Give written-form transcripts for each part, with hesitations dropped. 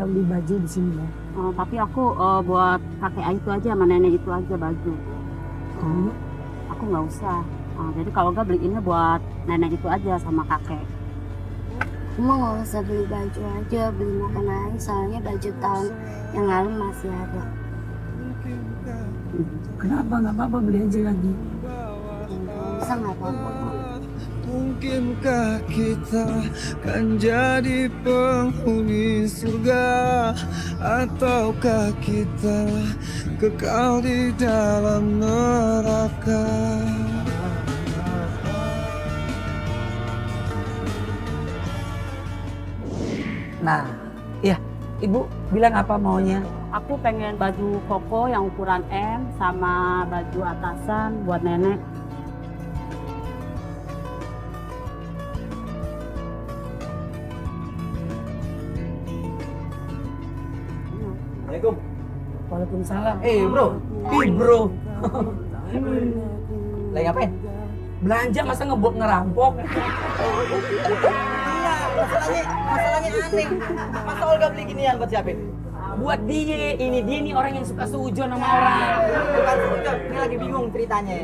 beli baju di sini ya. Tapi aku buat kakek itu aja sama nenek itu aja baju. Oh, Aku nggak usah. Jadi kalau nggak beliinnya buat nenek itu aja sama kakek. Emang nggak usah beli baju aja, beli makan aja. Soalnya baju tahun yang lalu masih ada. kenapa nggak apa-apa beli aja lagi? Nggak usah nggak apa-apa kok. Mungkinkah kita kan jadi penghuni surga, ataukah kita kekal di dalam neraka? Nah, iya, Ibu bilang apa maunya? Aku pengen baju koko yang ukuran M sama baju atasan buat nenek. Assalamualaikum. Waalaikumsalam. Bro. Bro. Lagi ngapain? Belanja masa ngerampok? Masalahnya aneh. Masa Olga beli ginian buat siapa? Buat dia nih orang yang suka seujon sama orang. Bukan sujud, ini lagi bingung ceritanya.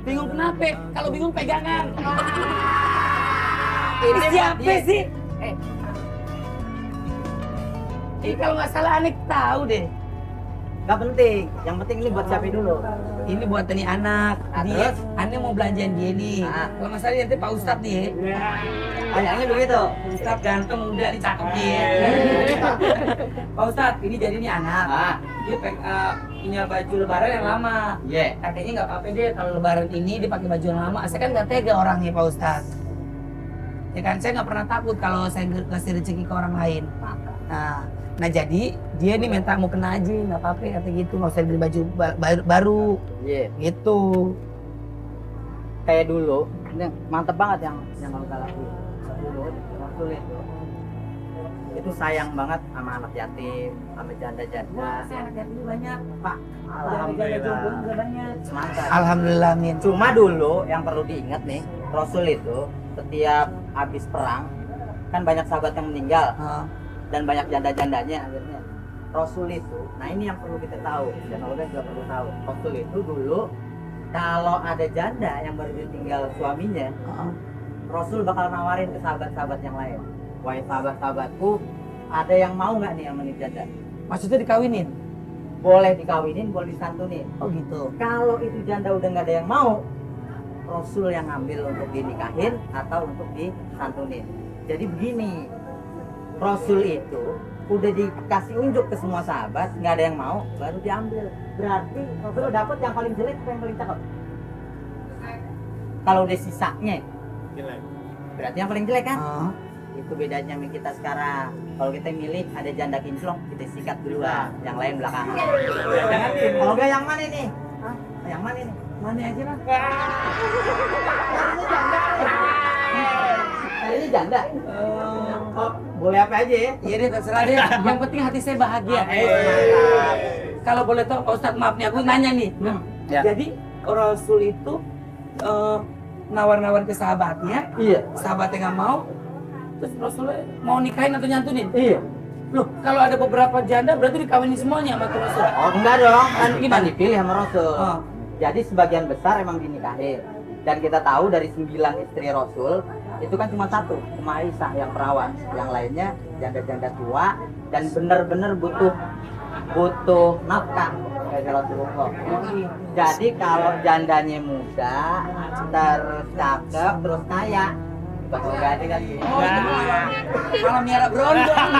Bingung kenapa? Kalau bingung pegangan. Ini Siapa dia. sih? Eh, Ini kalau nggak salah Anik tahu deh. gak penting. Yang penting ini buat siapa dulu? Ini buat nih anak. Nah, Dia, terus? Ane mau belanjain dia nih. Nah. Kalau nggak salah nanti Pak Ustadz nih. Kayaknya begitu. Ustadz ganteng muda nih cakep dia. Pak Ustadz, ini jadi nih anak. Ah, Dia punya baju lebaran yang lama. iya. Kakeknya nggak apa-apa deh kalau lebaran ini dia pakai baju yang lama. Saya kan nggak tega orangnya Pak Ustadz. Ya kan saya nggak pernah takut kalau saya ngasih rezeki ke orang lain. Nah jadi dia nih minta mau kena aja nggak apa-apa kata gitu, nggak usah beli baju baru Iya. gitu. Kayak dulu, ini mantep banget yang Olga lakuin. Dulu, Rasul itu sayang banget sama anak yatim, sama janda-janda. Saya anak yatim banyak Pak. Alhamdulillah. Jomblo juga banyak. Semangat. Alhamdulillah min. Cuma dulu yang perlu diingat nih, Rasul itu setiap habis perang kan banyak sahabat yang meninggal dan banyak janda-jandanya akhirnya. Rasul itu, nah ini yang perlu kita tahu dan Olga juga perlu tahu. Rasul itu dulu kalau ada janda yang baru ditinggal suaminya, Rasul bakal nawarin ke sahabat-sahabat yang lain. Wahai sahabat-sahabatku, ada yang mau nggak nih yang janda? Maksudnya dikawinin? Boleh dikawinin, boleh disantunin. Oh gitu. Kalau itu janda udah nggak ada yang mau, Rasul yang ngambil untuk dinikahin atau untuk disantunin. Jadi begini, Rasul itu udah dikasih unjuk ke semua sahabat, nggak ada yang mau, baru diambil. Berarti Rasul dapat yang paling jelek atau yang paling cakep? Kalau udah sisanya, Jelek. berarti yang paling jelek kan? Itu bedanya sama kita sekarang. Kalau kita milih ada janda kinclong, kita sikat duluan, yang lain belakangan. Jangan, kalau nggak yang mana nih? Hah? Yang mana nih? Mana aja lah. Ini janda. Oh, boleh apa aja ya? Iya deh terserah deh. Yang penting hati saya bahagia. Mantap. Kalau boleh tahu Pak Ustadz, maaf nih aku nanya nih. Ya. Jadi Rasul itu nawar-nawar ke sahabatnya, Iya. sahabatnya nggak mau, terus Rasul mau nikahin atau nyantunin? Iya. Loh, kalau ada beberapa janda berarti dikawinin semuanya sama tuh Rasul? Oh enggak dong, kan Gimana? kita dipilih sama Rasul. Oh. Jadi sebagian besar emang dinikahin. Dan kita tahu dari 9 istri Rasul, itu kan cuma satu, cuma Aisyah yang perawan. Yang lainnya janda-janda tua dan bener-bener butuh nafkah dari Rasulullah. Jadi kalau jandanya muda, terus cakep, terus kaya, semoga aja kan. Oh, itu malah miara berondong.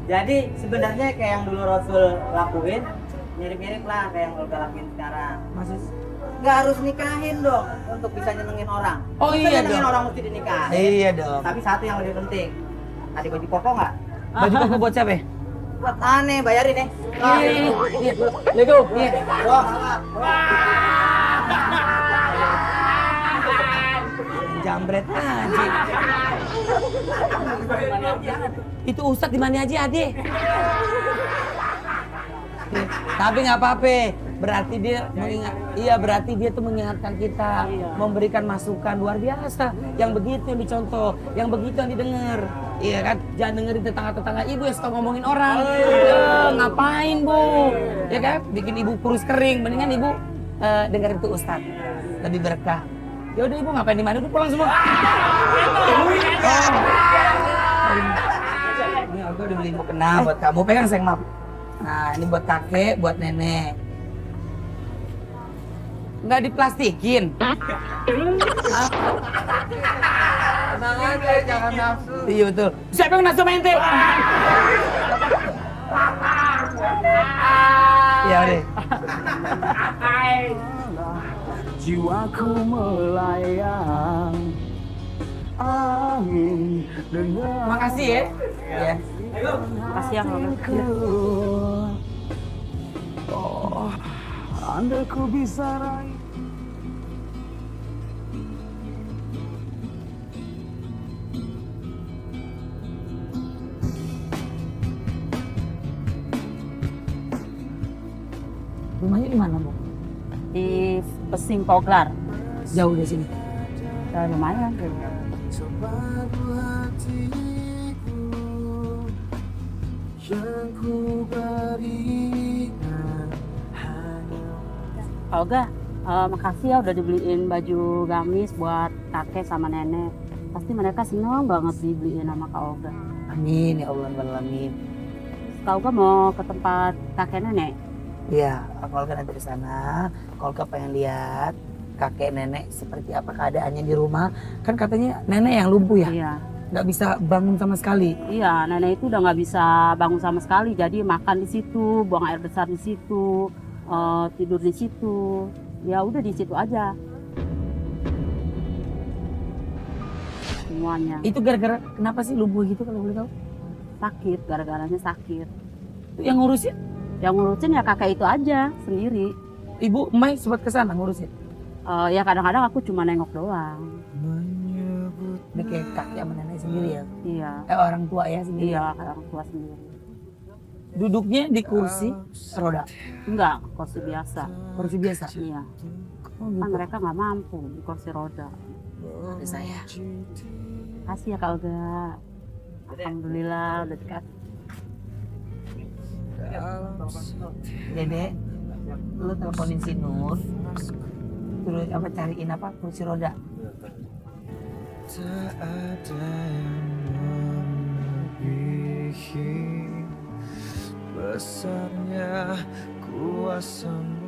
Jadi sebenarnya kayak yang dulu Rasul lakuin, mirip-mirip lah kayak yang Olga lakuin sekarang. Maksud? Nggak harus nikahin dong untuk bisa nyenengin orang. Oh, Bisa iya nyenengin dong. orang mesti dinikahin. Iya dong. Tapi satu yang lebih penting, ada baju koko nggak? Baju koko buat siapa? Buat aneh, bayarin ya. Iya. Lego. Iya. Jambret aja. Itu Ustadz di mana aja, Ade? Tapi nggak apa-apa. Berarti dia berarti dia tuh mengingatkan kita, Iya. memberikan masukan luar biasa. Yang begitu yang dicontoh, yang begitu yang didengar. Iya kan? Jangan dengerin tetangga-tetangga ibu yang suka ngomongin orang. Ya, ngapain, Bu? Ya kan? Bikin ibu kurus kering. Mendingan ibu dengerin tuh Ustadz. Lebih berkah. Ya udah ibu ngapain di mana? Udah pulang semua. Ini aku udah beli mukena buat kamu. Pegang sayang, maaf. Nah, ini buat kakek, buat nenek. Nggak diplastikin. Tenang aja, jangan nafsu. Iya betul. Siapa yang nafsu main teh? Ya udah. Jiwaku melayang angin dengan Makasih ya. Ya. Kasih yang Oh, andai ku bisa raih. Rumahnya di mana, Bu? di Pesing Poglar. Jauh dari sini. Lumayan. Pak Oga, makasih ya udah dibeliin baju gamis buat kakek sama nenek. Pasti mereka seneng banget dibeliin sama Kak Oga. Amin ya Allah alamin. Kak Oga mau ke tempat kakek nenek? Iya, Kak Olga nanti di sana. Kak Olga pengen lihat kakek nenek seperti apa keadaannya di rumah. Kan katanya nenek yang lumpuh ya, Iya. nggak bisa bangun sama sekali. Iya, nenek itu udah nggak bisa bangun sama sekali. Jadi makan di situ, buang air besar di situ, tidur di situ. Ya udah di situ aja. Semuanya Itu gara-gara kenapa sih lumpuh gitu kalau boleh tahu? sakit, gara-garanya sakit. Itu yang ngurusin Yang ngurusin ya kakek itu aja sendiri. ibu Mai sempat ke sana ngurusin. Ya kadang-kadang aku cuma nengok doang. Ini kayak kakek sama nenek sendiri ya. Iya, Orang tua ya sendiri. iya orang tua sendiri. Duduknya di kursi roda, Enggak, kursi biasa. kursi biasa. Iya, Oh, kan gitu. mereka nggak mampu di kursi roda. Ada saya. Kasih ya Kak Olga. Alhamdulillah udah dikasih. Dede, lu teleponin si Nur, terus apa cariin apa kursi roda. Tak ada yang melebihi besarnya kuasamu.